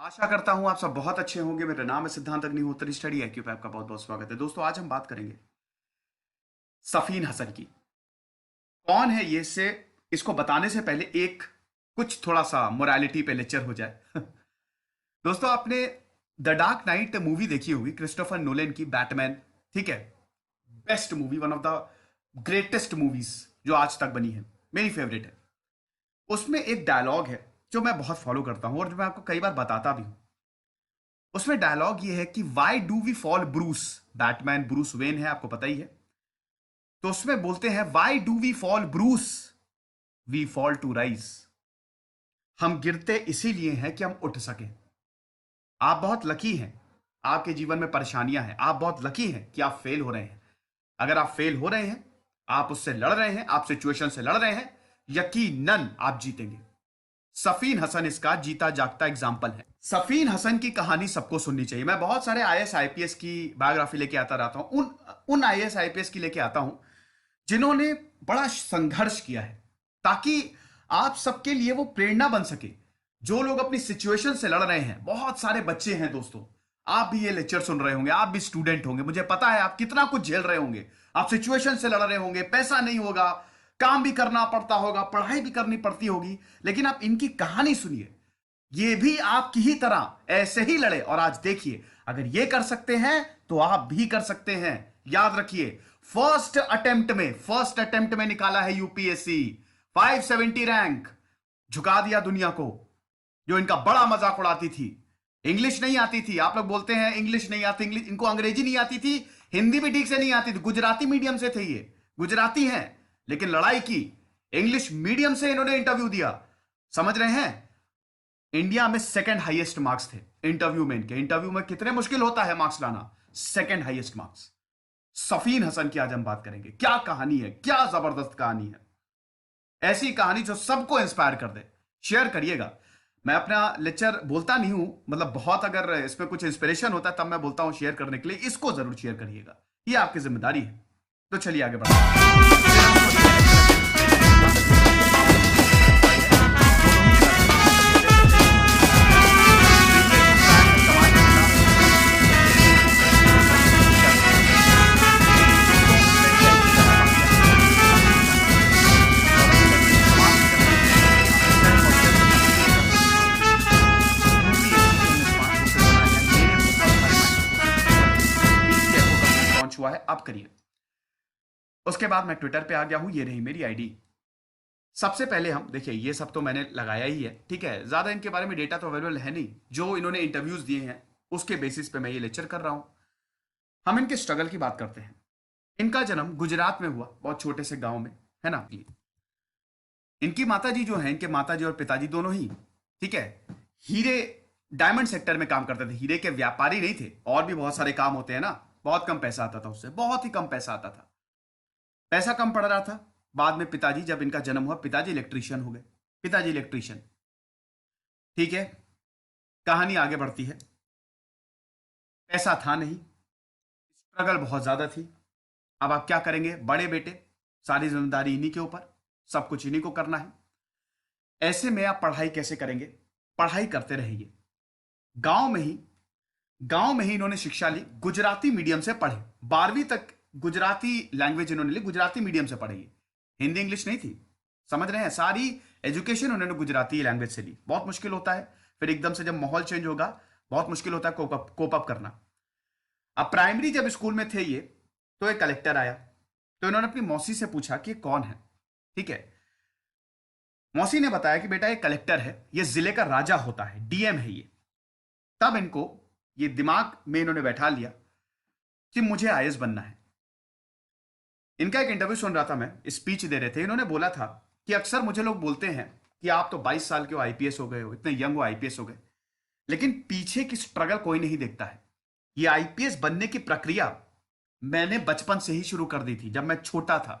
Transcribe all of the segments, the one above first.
आशा करता हूं आप सब बहुत अच्छे होंगे। मेरा नाम है सिद्धांत अग्निहोत्री, स्टडी IQ पे आपका बहुत बहुत स्वागत है। दोस्तों, आज हम बात करेंगे सफीन हसन की। कौन है ये, से इसको बताने से पहले एक कुछ थोड़ा सा मोरालिटी पे लेक्चर हो जाए। दोस्तों, आपने द डार्क नाइट मूवी देखी होगी, क्रिस्टोफर नोलन की बैटमैन। ठीक है, best movie, one of the greatest movies जो आज तक बनी है, मेरी फेवरेट है। उसमें एक डायलॉग है जो मैं बहुत फॉलो करता हूं और जो मैं आपको कई बार बताता भी हूं। उसमें डायलॉग ये है कि why do we fall Bruce. Batman Bruce Wayne है, आपको पता ही है। तो उसमें बोलते हैं why do we fall Bruce, we fall to rise. हम गिरते इसीलिए हैं कि हम उठ सकें। आप बहुत लकी हैं, आपके जीवन में परेशानियां हैं, आप बहुत लकी हैं कि आप फेल हो रहे हैं। अगर आप फेल हो रहे हैं, आप उससे लड़ रहे हैं, आप सिचुएशन से लड़ रहे हैं, यकीनन आप जीतेंगे। सफीन हसन इसका जीता जागता एग्जाम्पल है। सफीन हसन की कहानी सबको सुननी चाहिए। मैं बहुत सारे IAS IPS की बायोग्राफी लेके आता रहता हूं, उन IAS IPS की लेके आता हूं जिन्होंने बड़ा संघर्ष किया है, ताकि आप सबके लिए वो प्रेरणा बन सके। जो लोग अपनी सिचुएशन से लड़ रहे हैं, बहुत सारे बच्चे हैं दोस्तों, आप भी ये लेक्चर सुन रहे होंगे, आप भी स्टूडेंट होंगे, मुझे पता है आप कितना कुछ झेल रहे होंगे। आप सिचुएशन से लड़ रहे होंगे, पैसा नहीं होगा, काम भी करना पड़ता होगा, पढ़ाई भी करनी पड़ती होगी, लेकिन आप इनकी कहानी सुनिए। ये भी आपकी ही तरह ऐसे ही लड़े और आज देखिए, अगर ये कर सकते हैं तो आप भी कर सकते हैं। याद रखिए, फर्स्ट अटेम्प्ट में निकाला है UPSC, 570 रैंक। झुका दिया दुनिया को, जो इनका बड़ा मजाक उड़ाती थी। इंग्लिश नहीं आती थी, आप लोग बोलते हैं इंग्लिश नहीं आती, इंग्लिश इनको अंग्रेजी नहीं आती थी, हिंदी भी ठीक से नहीं आती थी, गुजराती मीडियम से थे, ये गुजराती हैं, लेकिन लड़ाई की। इंग्लिश मीडियम से इन्होंने इंटरव्यू दिया, समझ रहे हैं। इंडिया में सेकंड हाईएस्ट मार्क्स थे इंटरव्यू में इनके। इंटरव्यू में कितने मुश्किल होता है मार्क्स लाना, second highest marks. Safin Hasan की आज हम बात करेंगे। क्या कहानी है, क्या जबरदस्त कहानी है। ऐसी कहानी जो सबको इंस्पायर कर दे। शेयर करिएगा। मैं अपना लेक्चर बोलता नहीं हूं, मतलब बहुत अगर इसमें कुछ इंस्पिरेशन होता है तब मैं बोलता हूं शेयर करने के लिए। इसको जरूर शेयर करिएगा, ये आपकी जिम्मेदारी है। तो चलिए आगे बढ़ते हुआ है। आप करिए। उसके बाद मैं ट्विटर पे आ गया हूं, ये रही मेरी आईडी। सबसे पहले हम देखिए, ये सब तो मैंने लगाया ही है, ठीक है, ज्यादा इनके बारे में डेटा तो अवेलेबल है नहीं। जो इन्होंने इंटरव्यूज दिए हैं उसके बेसिस पे मैं ये लेक्चर कर रहा हूं। हम इनके स्ट्रगल की बात करते हैं। इनका जन्म गुजरात में हुआ, बहुत छोटे से गांव में, है ना। इनकी माताजी जो है, इनके माताजी और पिताजी दोनों ही, ठीक है, हीरे डायमंड सेक्टर में काम करते थे। हीरे के व्यापारी नहीं थे, और भी बहुत सारे काम होते हैं ना। बहुत कम पैसा आता था उससे, बहुत ही कम पैसा आता था, पैसा कम पड़ रहा था। बाद में पिताजी, जब इनका जन्म हुआ, पिताजी इलेक्ट्रीशियन हो गए। पिताजी इलेक्ट्रीशियन, ठीक है। कहानी आगे बढ़ती है। पैसा था नहीं, स्ट्रगल बहुत ज्यादा थी। अब आप क्या करेंगे, बड़े बेटे, सारी जिम्मेदारी इन्हीं के ऊपर, सब कुछ इन्हीं को करना है। ऐसे में आप पढ़ाई कैसे करेंगे, पढ़ाई करते रहिए। गांव में ही गांव में ही इन्होंने शिक्षा ली, गुजराती मीडियम से पढ़े। 12वीं तक गुजराती लैंग्वेज इन्होंने ली, गुजराती मीडियम से पढ़ी। हिंदी इंग्लिश नहीं थी, समझ रहे हैं। सारी एजुकेशन उन्होंने गुजराती लैंग्वेज से ली। बहुत मुश्किल होता है, फिर एकदम से जब माहौल चेंज होगा, बहुत मुश्किल होता है कोप अप करना। अब प्राइमरी जब स्कूल में थे ये, तो एक कलेक्टर आया, तो इन्होंने अपनी मौसी से पूछा कि कौन है, ठीक है। मौसी ने बताया कि बेटा ये कलेक्टर है, ये जिले का राजा होता है, DM है ये। तब इनको ये दिमाग में इन्होंने बैठा लिया कि मुझे IAS बनना है। इनका एक इंटरव्यू सुन रहा था मैं, स्पीच दे रहे थे। इन्होंने बोला था कि अक्सर मुझे लोग बोलते हैं कि आप तो 22 साल के हो, IPS हो गए हो, इतने यंग हो, IPS हो गए, लेकिन पीछे की स्ट्रगल कोई नहीं देखता है। ये IPS बनने की प्रक्रिया मैंने बचपन से ही शुरू कर दी थी। जब मैं छोटा था,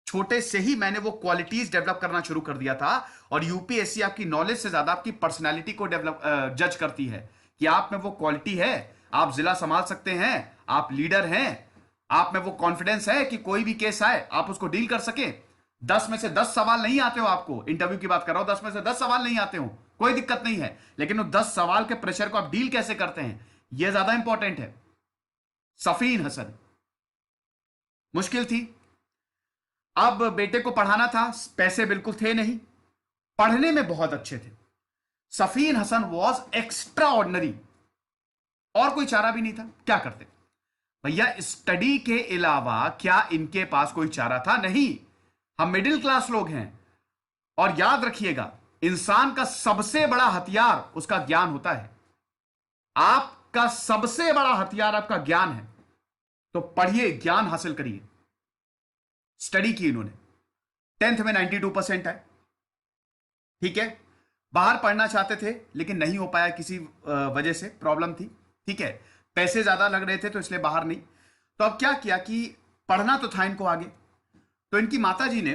छोटे से ही मैंने वो क्वालिटीज डेवलप करना शुरू कर दिया था। और UPSC आपकी नॉलेज से ज्यादा आपकी पर्सनैलिटी को डेवलप जज करती है कि आप में वो क्वालिटी है, आप जिला संभाल सकते हैं, आप लीडर हैं, आप में वो कॉन्फिडेंस है कि कोई भी केस आए आप उसको डील कर सके। 10 में से 10 सवाल नहीं आते हो आपको, इंटरव्यू की बात कर रहा हूं, 10 में से 10 सवाल नहीं आते हो, कोई दिक्कत नहीं है, लेकिन वो 10 सवाल के प्रेशर को आप डील कैसे करते हैं, यह ज्यादा इंपॉर्टेंट है। सफीन हसन, मुश्किल थी। अब बेटे को पढ़ाना था, पैसे बिल्कुल थे नहीं, पढ़ने में बहुत अच्छे थे। Safin Hasan was extraordinary, और कोई चारा भी नहीं था। क्या करते भैया, स्टडी के अलावा क्या इनके पास कोई चारा था? नहीं। हम मिडिल क्लास लोग हैं, और याद रखिएगा, इंसान का सबसे बड़ा हथियार उसका ज्ञान होता है। आपका सबसे बड़ा हथियार आपका ज्ञान है, तो पढ़िए, ज्ञान हासिल करिए। स्टडी की इन्होंने, 10th में 92% है, ठीक है। बाहर पढ़ना चाहते थे लेकिन नहीं हो पाया, किसी वजह से प्रॉब्लम थी, ठीक है। पैसे ज्यादा लग रहे थे तो इसलिए बाहर नहीं। तो अब क्या किया कि पढ़ना तो था इनको आगे, तो इनकी माता जी ने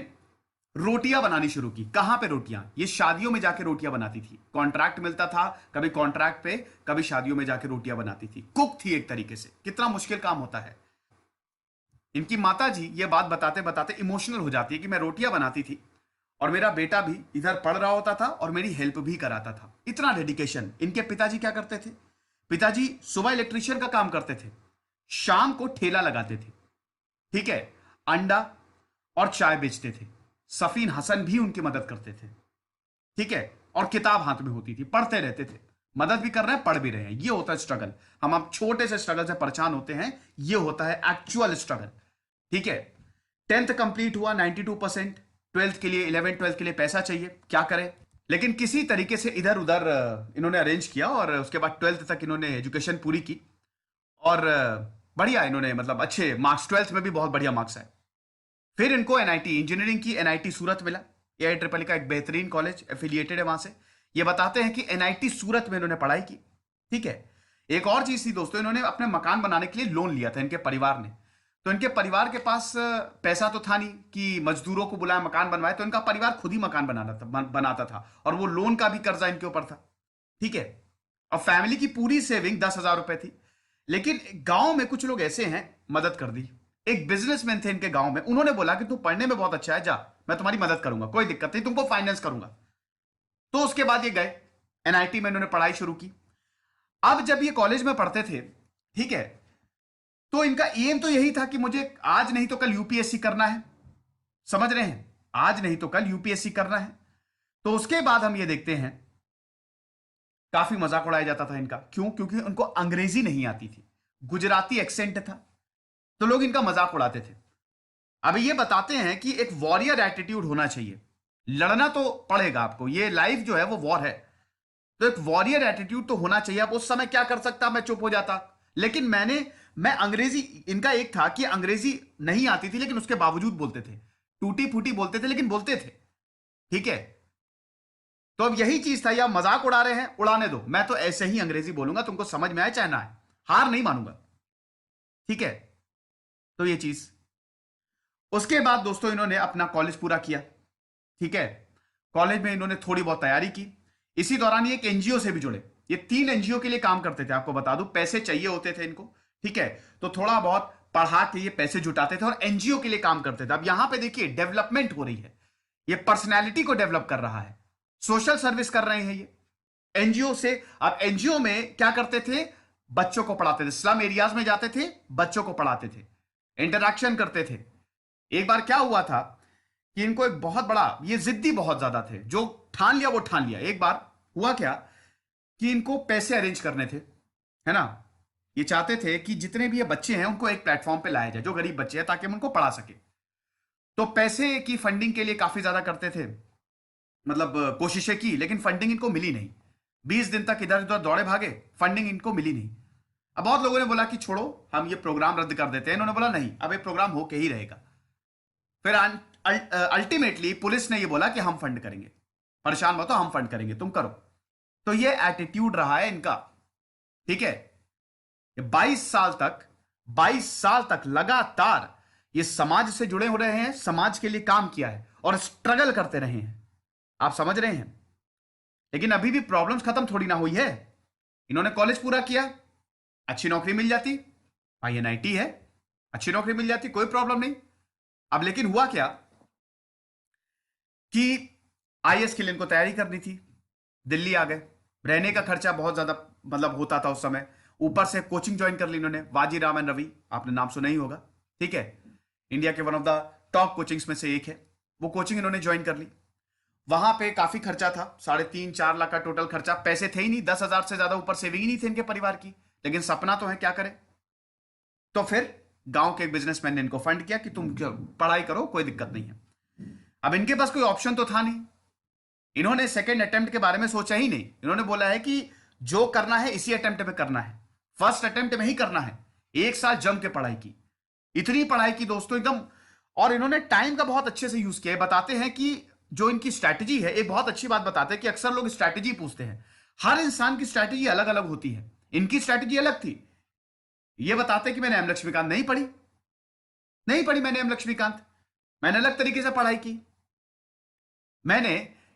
रोटियां बनानी शुरू की। कहां पे रोटियां? ये शादियों में जाके रोटियां बनाती थी। कॉन्ट्रैक्ट मिलता था, कभी कॉन्ट्रैक्ट पे, कभी शादियों में जाके रोटियां बनाती थी। कुक थी एक तरीके से। कितना मुश्किल काम होता है। इनकी माता जी ये बात बताते बताते इमोशनल हो जाती है कि मैं रोटियां बनाती थी और मेरा बेटा भी इधर पढ़ रहा होता था और मेरी हेल्प भी कराता था। इतना डेडिकेशन। इनके पिताजी क्या करते थे? पिताजी सुबह इलेक्ट्रीशियन का काम करते थे, शाम को ठेला लगाते थे, ठीक है, अंडा और चाय बेचते थे। सफीन हसन भी उनकी मदद करते थे, ठीक है, और किताब हाथ में होती थी, पढ़ते रहते थे। मदद भी कर रहे हैं, पढ़ भी रहे हैं। ये होता है स्ट्रगल। हम आप छोटे से स्ट्रगल से परेशान होते हैं, ये होता है एक्चुअल स्ट्रगल, ठीक है। 10th कंप्लीट हुआ 92%। 12th के लिए, 11th 12th के लिए पैसा चाहिए, क्या करें? लेकिन किसी तरीके से इधर उधर इन्होंने अरेंज किया, और उसके बाद 12th तक इन्होंने एजुकेशन पूरी की, और बढ़िया इन्होंने, मतलब अच्छे मार्क्स, 12th में भी बहुत बढ़िया मार्क्स आए। फिर इनको एनआईटी, इंजीनियरिंग की एनआईटी सूरत मिला। AIEEE का एक बेहतरीन कॉलेज, एफिलिएटेड है वहां से। ये बताते हैं कि एनआईटी सूरत में इन्होंने पढ़ाई की, ठीक है। एक और चीज थी दोस्तों, इन्होंने अपने मकान बनाने के लिए लोन लिया था, इनके परिवार ने। तो इनके परिवार के पास पैसा तो था नहीं कि मजदूरों को बुलाए मकान बनवाए, तो इनका परिवार खुद ही मकान बनाता था, और वो लोन का भी कर्जा इनके ऊपर था, ठीक है। और फैमिली की पूरी सेविंग 10,000 रुपए थी। लेकिन गांव में कुछ लोग ऐसे हैं, मदद कर दी। एक बिजनेसमैन थे इनके गांव में, उन्होंने बोला कि तू पढ़ने में बहुत अच्छा है, जा, मैं तुम्हारी मदद करूंगा, कोई दिक्कत नहीं, तुमको फाइनेंस करूंगा। तो उसके बाद ये गए एनआईटी में, इन्होंने पढ़ाई शुरू की। अब जब ये कॉलेज में पढ़ते थे, ठीक है, तो इनका एम तो यही था कि मुझे आज नहीं तो कल यूपीएससी करना है। समझ रहे हैं? आज नहीं तो कल यूपीएससी करना है। तो उसके बाद हम ये देखते हैं, काफी मजाक उड़ाया जाता था इनका। क्यों? क्योंकि उनको अंग्रेजी नहीं आती थी, गुजराती एक्सेंट था, तो लोग इनका मजाक उड़ाते थे। अभी ये बताते हैं कि एक वॉरियर एटीट्यूड होना चाहिए। लड़ना तो पड़ेगा आपको, ये लाइफ जो है वो वॉर है, तो एक वॉरियर एटीट्यूड तो होना चाहिए। अब उस समय क्या कर सकता, मैं चुप हो जाता। लेकिन मैं अंग्रेजी, इनका एक था कि अंग्रेजी नहीं आती थी लेकिन उसके बावजूद बोलते थे, टूटी फूटी बोलते थे लेकिन बोलते थे, ठीक है। तो अब यही चीज था, या मजाक उड़ा रहे हैं, उड़ाने दो, मैं तो ऐसे ही अंग्रेजी बोलूंगा, तुमको समझ में आए चाहे ना आए, हार नहीं मानूंगा, ठीक है। तो ये चीज, उसके बाद दोस्तों इन्होंने अपना कॉलेज पूरा किया, ठीक है। कॉलेज में इन्होंने थोड़ी बहुत तैयारी की। इसी दौरान ये एक एनजीओ से भी जुड़े। ये 3 एनजीओ के लिए काम करते थे, आपको बता दूं, पैसे चाहिए होते थे इनको, ठीक है। तो थोड़ा बहुत पढ़ा के ये पैसे जुटाते थे और एनजीओ के लिए काम करते थे। अब यहां पे देखिए डेवलपमेंट हो रही है, ये पर्सनैलिटी को डेवलप कर रहा है, सोशल सर्विस कर रहे हैं ये एनजीओ से। अब एनजीओ में क्या करते थे? बच्चों को पढ़ाते थे, स्लम एरियाज में जाते थे, बच्चों को पढ़ाते थे, इंटरैक्शन करते थे। एक बार क्या हुआ था कि इनको एक बहुत बड़ा, ये जिद्दी बहुत ज्यादा थे, जो ठान लिया वो ठान लिया। एक बार हुआ क्या कि इनको पैसे अरेंज करने थे, है ना। ये चाहते थे कि जितने भी ये बच्चे हैं उनको एक प्लेटफॉर्म पे लाया जाए, जो गरीब बच्चे हैं, ताकि हम उनको पढ़ा सके। तो पैसे की फंडिंग के लिए काफी ज्यादा करते थे, मतलब कोशिशें की, लेकिन फंडिंग इनको मिली नहीं। 20 दिन तक इधर उधर दौड़े भागे, फंडिंग इनको मिली नहीं। अब बहुत लोगों ने बोला कि छोड़ो, हम ये प्रोग्राम रद्द कर देते हैं। इन्होंने बोला नहीं, अब ये प्रोग्राम होके ही रहेगा। फिर अल्टीमेटली पुलिस ने ये बोला कि हम फंड करेंगे, परेशान मत हो, हम फंड करेंगे, तुम करो। तो ये एटीट्यूड रहा है इनका, ठीक है। 22 साल तक लगातार ये समाज से जुड़े हो रहे हैं, समाज के लिए काम किया है और स्ट्रगल करते रहे हैं। आप समझ रहे हैं? लेकिन अभी भी प्रॉब्लम्स खत्म थोड़ी ना हुई है। इन्होंने कॉलेज पूरा किया, अच्छी नौकरी मिल जाती, भाई एनआईटी है, अच्छी नौकरी मिल जाती, कोई प्रॉब्लम नहीं। अब लेकिन हुआ क्या कि आईएएस के लिए इनको तैयारी करनी थी, दिल्ली आ गए। रहने का खर्चा बहुत ज्यादा मतलब होता था उस समय। ऊपर से कोचिंग ज्वाइन कर ली इन्होंने, वाजीराम एंड रवि, आपने नाम सुना ही होगा, ठीक है। इंडिया के one of the top coachings में से एक है। वो कोचिंग इन्होंने ज्वाइन कर ली। वहां पे काफी खर्चा था, 3.5-4 लाख का टोटल खर्चा। पैसे थे ही नहीं, 10,000 से ज्यादा ऊपर सेविंग ही नहीं थे इनके परिवार की, लेकिन सपना तो है, क्या करें। तो फिर गांव के एक बिजनेसमैन ने इनको फंड किया कि तुम पढ़ाई करो, कोई दिक्कत नहीं है। अब इनके पास कोई ऑप्शन तो था नहीं। इन्होंने सेकेंड अटेम्प्ट के बारे में सोचा ही नहीं। इन्होंने बोला है कि जो करना है इसी अटेम्प्ट में करना है, फर्स्ट अटेम्प्ट में ही करना है। एक साल जम के पढ़ाई की, इतनी पढ़ाई की दोस्तों एकदम। और इन्होंने टाइम का बहुत अच्छे से यूज किया है। बताते हैं कि जो इनकी स्ट्रैटेजी है, एक बहुत अच्छी बात बताते हैं कि अक्सर लोग स्ट्रैटेजी पूछते हैं, हर इंसान की स्ट्रैटेजी अलग अलग होती है। इनकी स्ट्रैटेजी अलग थी। ये बताते हैं कि मैंने एम लक्ष्मीकांत नहीं पढ़ी, नहीं पढ़ी मैंने एम लक्ष्मीकांत, मैंने अलग तरीके से पढ़ाई की। मैंने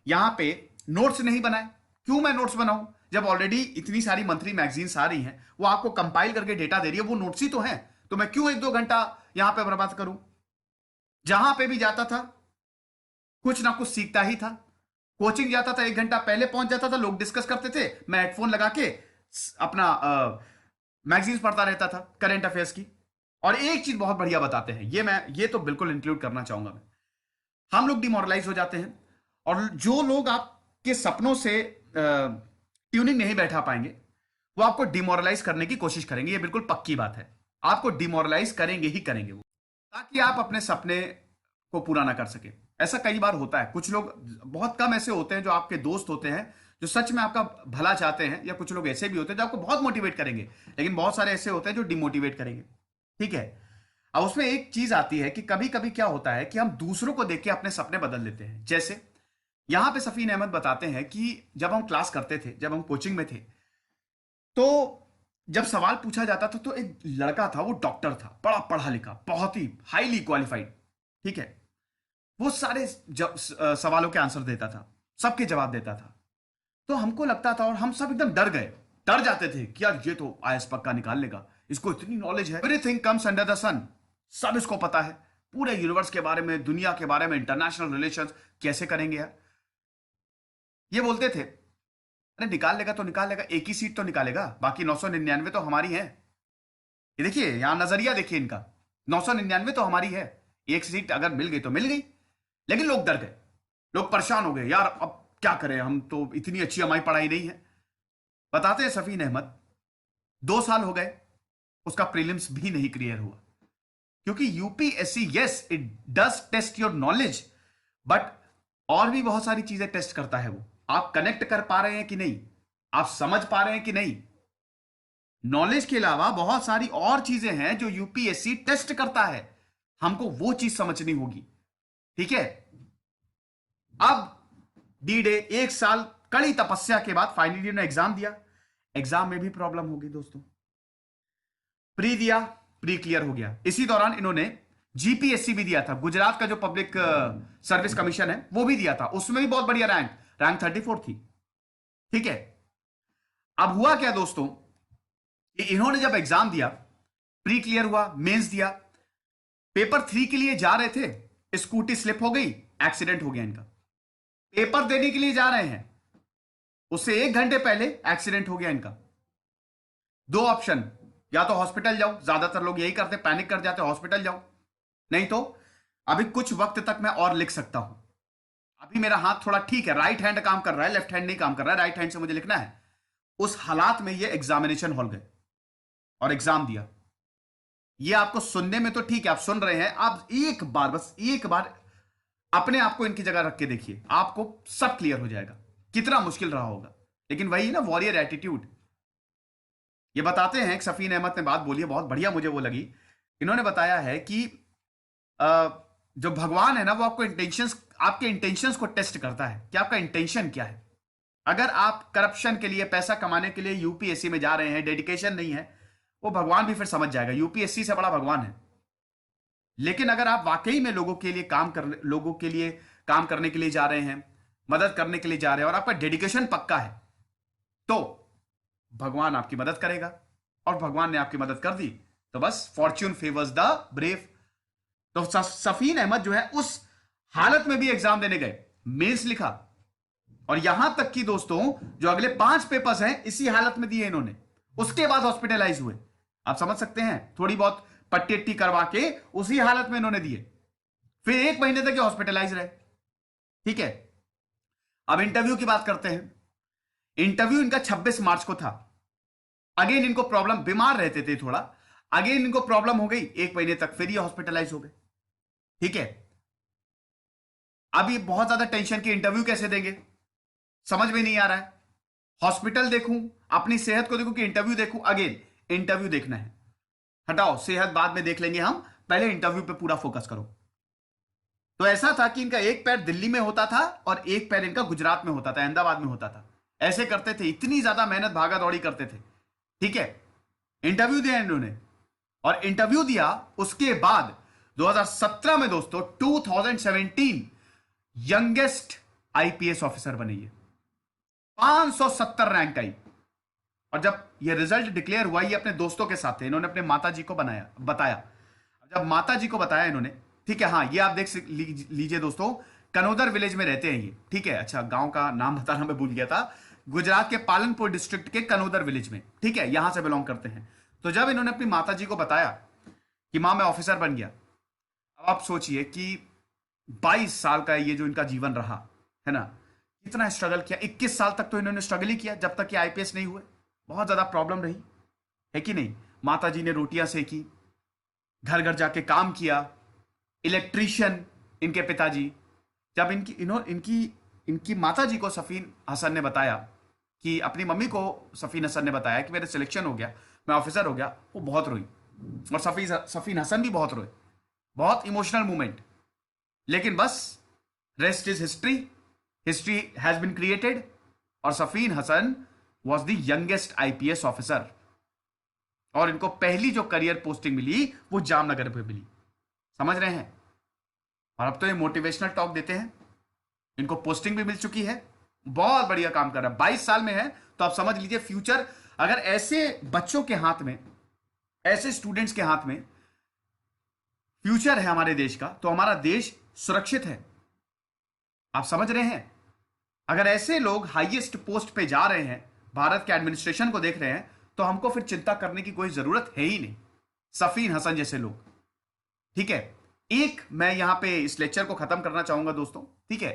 यहां पे नोट्स नहीं बनाए। क्यों मैं नोट्स बनाऊं जब ऑलरेडी इतनी सारी मंथली मैगजीन्स आ रही हैं, वो आपको कंपाइल करके डेटा दे रही है, वो नोट्स ही तो हैं। तो मैं क्यों 1-2 घंटा यहां पे बर्बाद करूं। जहां पे भी जाता था कुछ ना कुछ सीखता ही था। कोचिंग जाता था, 1 घंटा पहले पहुंच जाता था, लोग डिस्कस करते थे, मैं हेडफोन लगा के अपना मैगजीन्स पढ़ता रहता था करंट अफेयर्स की। और एक चीज बहुत बढ़िया बताते हैं, ये तो बिल्कुल इंक्लूड करना चाहूंगा मैं। हम लोग डिमोरलाइज हो जाते हैं, और जो लोग आपके सपनों से ट्यूनिंग नहीं बैठा पाएंगे, वो आपको डिमोरलाइज करने की कोशिश करेंगे। ये बिल्कुल पक्की बात है, आपको डिमोरलाइज करेंगे ही करेंगे वो, ताकि आप अपने सपने को पूरा ना कर सके। ऐसा कई बार होता है। कुछ लोग, बहुत कम ऐसे होते हैं जो आपके दोस्त होते हैं, जो सच में आपका भला चाहते हैं, या कुछ लोग ऐसे भी होते हैं जो आपको बहुत मोटिवेट करेंगे, लेकिन बहुत सारे ऐसे होते हैं जो डिमोटिवेट करेंगे, ठीक है। अब उसमें एक चीज आती है कि कभी कभी क्या होता है कि हम दूसरों को देख के अपने सपने बदल लेते हैं। जैसे यहां पे सफीन अहमद बताते हैं कि जब हम क्लास करते थे, जब हम कोचिंग में थे, तो जब सवाल पूछा जाता था तो एक लड़का था, वो डॉक्टर था, बड़ा पढ़ा लिखा, बहुत ही हाईली क्वालिफाइड, ठीक है। वो सारे सवालों के आंसर देता था, सबके जवाब देता था। तो हमको लगता था, और हम सब एकदम डर गए, डर जाते थे कि यार ये तो आईएएस पक्का निकाल लेगा, इसको इतनी नॉलेज है, एवरीथिंग कम्स अंडर द सन, सब इसको पता है, पूरे यूनिवर्स के बारे में, दुनिया के बारे में, इंटरनेशनल रिलेशंस कैसे करेंगे यार। ये बोलते थे, अरे निकाल लेगा तो निकाल लेगा, एक ही सीट तो निकालेगा, बाकी 999 तो हमारी है। ये देखिए, यहां नजरिया देखिए इनका, 999 तो हमारी है, एक सीट अगर मिल गई तो मिल गई। लेकिन लोग डर गए, लोग परेशान हो गए, यार अब क्या करें, हम तो इतनी अच्छी हमारी पढ़ाई नहीं है। बताते हैं सफीन अहमद, 2 साल हो गए, उसका प्रीलिम्स भी नहीं क्लियर हुआ। क्योंकि UPSC, yes it does test your knowledge, but और भी बहुत सारी चीजें टेस्ट करता है वो। आप कनेक्ट कर पा रहे हैं कि नहीं, आप समझ पा रहे हैं कि नहीं। नॉलेज के अलावा बहुत सारी और चीजें हैं जो यूपीएससी टेस्ट करता है, हमको वो चीज समझनी होगी, ठीक है। अब डी डे, 1 साल कड़ी तपस्या के बाद फाइनली उन्होंने एग्जाम दिया। एग्जाम में भी प्रॉब्लम हो गई दोस्तों। प्री दिया, प्री क्लियर हो गया। इसी दौरान इन्होंने जीपीएससी भी दिया था, गुजरात का जो पब्लिक सर्विस कमीशन है, वो भी दिया था। उसमें भी बहुत बढ़िया रैंक 34 थी, ठीक है। अब हुआ क्या दोस्तों, कि इन्होंने जब एग्जाम दिया, प्री क्लियर हुआ, मेंस दिया, पेपर 3 के लिए जा रहे थे, स्कूटी स्लिप हो गई, एक्सीडेंट हो गया इनका। पेपर देने के लिए जा रहे हैं, उससे 1 घंटे पहले एक्सीडेंट हो गया इनका। 2 ऑप्शन, या तो हॉस्पिटल जाओ, ज्यादातर लोग यही करते, पैनिक कर जाते, हॉस्पिटल जाओ, नहीं तो अभी कुछ वक्त तक मैं और लिख सकता हूं, अभी मेरा हाथ थोड़ा ठीक है, राइट हैंड काम कर रहा है, लेफ्ट हैंड नहीं काम कर रहा है, राइट हैंड से मुझे लिखना है। उस हालात में ये एग्जामिनेशन हॉल गए और एग्जाम दिया। ये आपको सुनने में तो ठीक है, आप सुन रहे हैं, आप एक बार, बस एक बार अपने आप को इनकी जगह रख के देखिए, आपको सब क्लियर हो जाएगा कितना मुश्किल रहा होगा। लेकिन वही ना, वॉरियर एटीट्यूड। ये बताते हैं, एक सफीन अहमद ने बात बोली है, बहुत बढ़िया मुझे वो लगी। इन्होंने बताया है कि जो भगवान है ना, वो आपको इंटेंशंस, आपके इंटेंशंस को टेस्ट करता है कि आपका इंटेंशन क्या है। अगर आप करप्शन के लिए, पैसा कमाने के लिए यूपीएससी में जा रहे हैं, डेडिकेशन नहीं है, वो भगवान भी फिर समझ जाएगा, यूपीएससी से बड़ा भगवान है। लेकिन अगर आप वाकई में लोगों के लिए काम करने के लिए जा रहे हैं, मदद करने के लिए जा रहे हैं, और आपका डेडिकेशन पक्का है, तो भगवान आपकी मदद करेगा। और भगवान ने आपकी मदद कर दी तो बस फॉर्च्यून फेवर्स द ब्रेव। तो सफीन अहमद जो है, उस हालत में भी एग्जाम देने गए, मेंस लिखा, और यहां तक कि दोस्तों जो अगले 5 पेपर्स हैं इसी हालत में दिए इन्होंने, उसके बाद हॉस्पिटलाइज हुए। आप समझ सकते हैं, थोड़ी बहुत पट्टी अट्टी करवा के उसी हालत में इन्होंने दिए, फिर 1 महीने तक ये हॉस्पिटलाइज रहे। ठीक है, अब इंटरव्यू की बात करते हैं। इंटरव्यू इनका 26 मार्च को था। अगेन इनको प्रॉब्लम, बीमार रहते थे थोड़ा, अगेन इनको प्रॉब्लम हो गई, 1 महीने तक फिर ये हॉस्पिटलाइज हो गए। ठीक है, अब ये बहुत ज्यादा टेंशन की, इंटरव्यू कैसे देंगे समझ में नहीं आ रहा है। हॉस्पिटल देखूं, अपनी सेहत को देखूं कि इंटरव्यू देखूं। अगेन इंटरव्यू देखना है, हटाओ सेहत बाद में देख लेंगे हम, पहले इंटरव्यू पे पूरा फोकस करो। तो ऐसा था कि इनका एक पैर दिल्ली में होता था और एक पैर इनका गुजरात में होता था, अहमदाबाद में होता था। ऐसे करते थे, इतनी ज्यादा मेहनत भागा दौड़ी करते थे। ठीक है, इंटरव्यू दिया इन्होंने, और इंटरव्यू दिया उसके बाद 2017 में दोस्तों 2017 यंगेस्ट आईपीएस ऑफिसर बने ये, 570 रैंक आई। और जब ये रिजल्ट डिक्लेयर हुआ, ये अपने दोस्तों के साथ थे, इन्होंने अपने माता जी को बताया। जब माता जी को बताया इन्होंने, ठीक है, हाँ ये आप देख लीजिए दोस्तों, कनोदर विलेज में रहते हैं ये। ठीक है, अच्छा गांव का नाम बताना मैं भूल गया था, गुजरात के पालनपुर डिस्ट्रिक्ट के कनोदर विलेज में। ठीक है, यहां से बिलोंग करते हैं। तो जब इन्होंने अपनी माता जी को बताया कि मां मैं ऑफिसर बन गया, अब आप सोचिए कि 22 साल का ये जो इनका जीवन रहा है ना, कितना स्ट्रगल किया। 21 साल तक तो इन्होंने स्ट्रगल ही किया, जब तक कि आईपीएस नहीं हुए। बहुत ज्यादा प्रॉब्लम रही है कि नहीं। माता जी ने रोटियां सेकी, घर घर जाके काम किया, इलेक्ट्रीशियन इनके पिताजी। जब इनकी माता जी को सफीन हसन ने बताया कि अपनी मम्मी को सफीन हसन ने बताया कि मेरा सिलेक्शन हो गया, मैं ऑफिसर हो गया, वो बहुत रोई। और सफीन हसन भी बहुत रोए, बहुत इमोशनल मोमेंट। लेकिन बस rest is history, history has been created, और Safeen Hasan was the youngest IPS officer. और इनको पहली जो करियर पोस्टिंग मिली वो जामनगर पे मिली, समझ रहे हैं। और अब तो ये मोटिवेशनल टॉक देते हैं, इनको पोस्टिंग भी मिल चुकी है, बहुत बढ़िया काम कर रहा है। 22 साल में है, तो आप समझ लीजिए फ्यूचर अगर ऐसे बच्चों के हाथ में, ऐसे स्टूडेंट्स के हाथ में फ्यूचर है हमारे देश का, तो हमारा देश सुरक्षित है। आप समझ रहे हैं, अगर ऐसे लोग हाईएस्ट पोस्ट पे जा रहे हैं, भारत के एडमिनिस्ट्रेशन को देख रहे हैं, तो हमको फिर चिंता करने की कोई जरूरत है ही नहीं। सफीन हसन जैसे लोग। ठीक है, एक मैं यहां पे इस लेक्चर को खत्म करना चाहूंगा दोस्तों। ठीक है,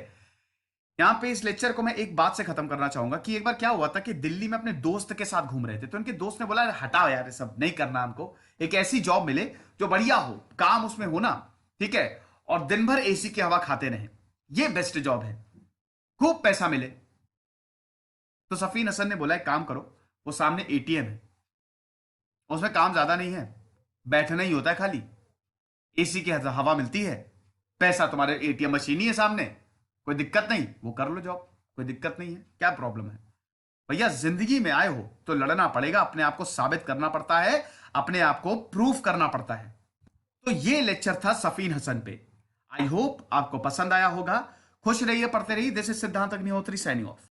यहां पे इस लेक्चर को मैं एक बात से खत्म करना चाहूंगा कि एक बार क्या हुआ था कि दिल्ली में अपने दोस्त के साथ घूम रहे थे, तो उनके दोस्त ने बोला हटाओ यार ये सब नहीं करना, हमको एक ऐसी जॉब मिले जो बढ़िया हो, काम उसमें हो ना, ठीक है, और दिन भर एसी की हवा खाते रहे, ये बेस्ट जॉब है, खूब पैसा मिले। तो सफीन हसन ने बोला एक काम करो, वो सामने एटीएम है, उसमें काम ज्यादा नहीं है, बैठना ही होता है खाली, एसी की हवा मिलती है, पैसा तुम्हारे एटीएम मशीन ही है सामने, कोई दिक्कत नहीं, वो कर लो जॉब, कोई दिक्कत नहीं है, क्या प्रॉब्लम है भैया। जिंदगी में आए हो तो लड़ना पड़ेगा, अपने आप को साबित करना पड़ता है, अपने आप को प्रूफ करना पड़ता है। तो ये लेक्चर था सफीन हसन पे। आई होप आपको पसंद आया होगा। खुश रहिए, पढ़ते रहिए। दिस इज सिद्धांत अग्निहोत्री साइनिंग ऑफ।